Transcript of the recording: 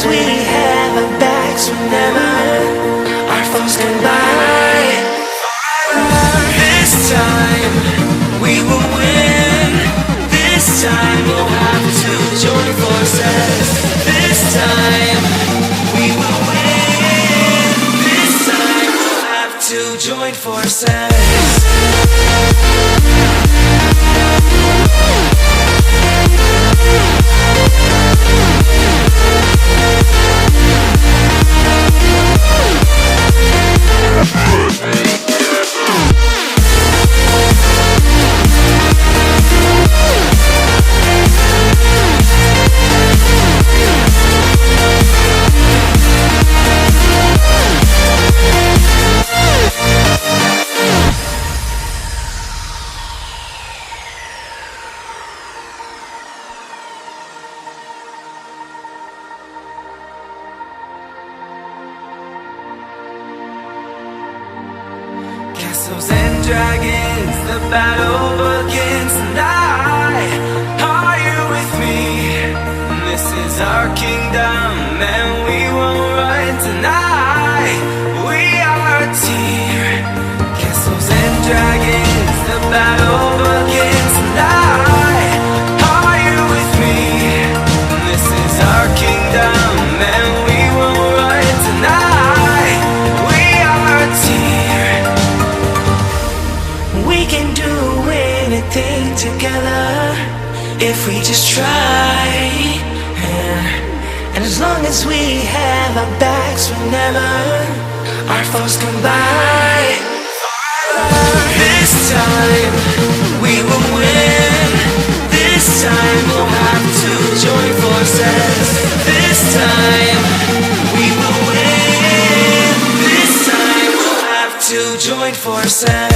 as we have our backs, whenever our foes combine. This time we will win. This time we'll have to join forces. This time we will win. This time we'll have to join forces. Castles and dragons, the battle begins tonight. Are you with me? This is our kingdom and we won't run tonight. We are a team. Castles and dragons, the battle begins tonight. Are you with me? This is our kingdom and we won't run tonight. We are a team. We can do anything together if we just try. And as long as we have our backs, whenever our foes combine. This time we will win. This time we'll have to join forces. This time we will win. This time we'll have to join forces.